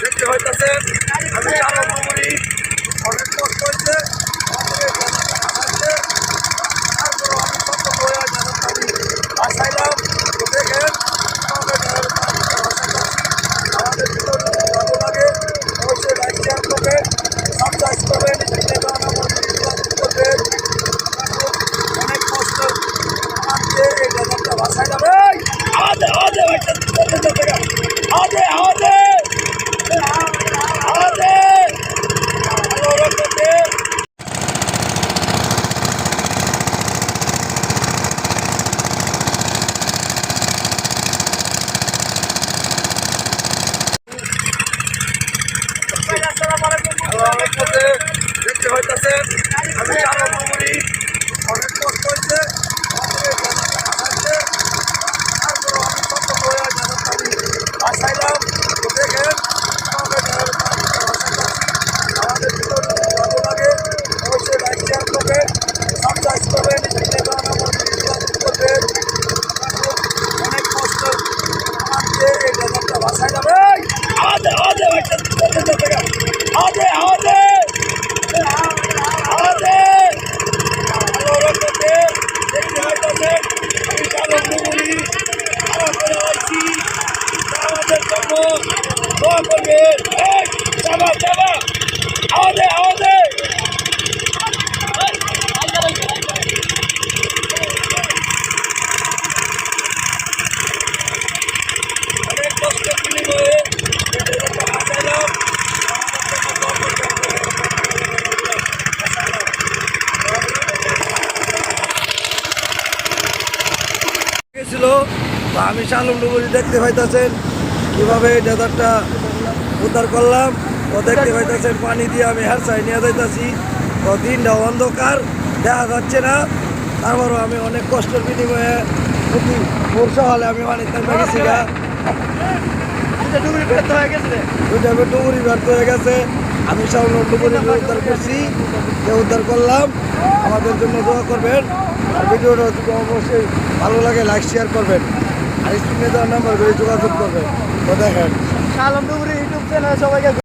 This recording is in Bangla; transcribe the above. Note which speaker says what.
Speaker 1: দেখতে হইতেছেন আমি চালকগুলি অনেক কষ্ট হয়েছে তারপরে আমি কত বই বাসাইলাম তো দেখেন আমাদের ভিতরে ভালো লাগে অবশ্যই লাইক শেয়ার করবেন সাবস্ক্রাইব করবেন করবেন অনেক কষ্ট আমাকে এই বাজারটা বাসাইলাম আদে আদে আদে আদে দেখতে হইতেছেন আমি চালকগুলি অনেক কষ্ট হয়েছে তারপরে আমি কত বই বাসাইলাম তো দেখেন আমাদের ভিতরে ভালো লাগে অবশ্যই লাইক শেয়ার করবেন সাবস্ক্রাইব করবেন করবেন অনেক কষ্ট আমাকে এই বাজারটা বাসাইলাম আদে আদে আদে আদে দেখতে হইতেছেন আমি চালকগুলি করে আছি আমাদের জন্য দোয়া করবেন যাবা যাবা আদে আদে অনেক কষ্ট বিনিময়ে বাঁচাইলাম ছিল আমি শালম ডুবুরি দেখতে পাইতেছেন কিভাবে ডেজার্টটা উদ্ধার করলাম ও দেখতে পাইতেছেন পানি দিয়ে আমি হেরসাই নিয়ে যাইতেছি তো দিনটা অন্ধকার দেখা যাচ্ছে না তারপরও আমি অনেক কষ্টের বিনিময়ে প্রতি বর্ষা হলে আমি পানিতে গেছি গা ডুবুরি ব্যর্থ হয়ে গেছে ডুবুরি ব্যর্থ হয়ে গেছে আমি শালম ডুবুরি উদ্ধার করছি উদ্ধার করলাম আমাদের জন্য দোয়া করবেন আর ভিডিওটা যদি অবশ্যই ভালো লাগে লাইক শেয়ার করবেন আর স্ক্রিনে দেওয়ার নাম্বার করে যোগাযোগ করবেন তো দেখেন শালম ডুবুরি ইউটিউব চ্যানেলে সবাইকে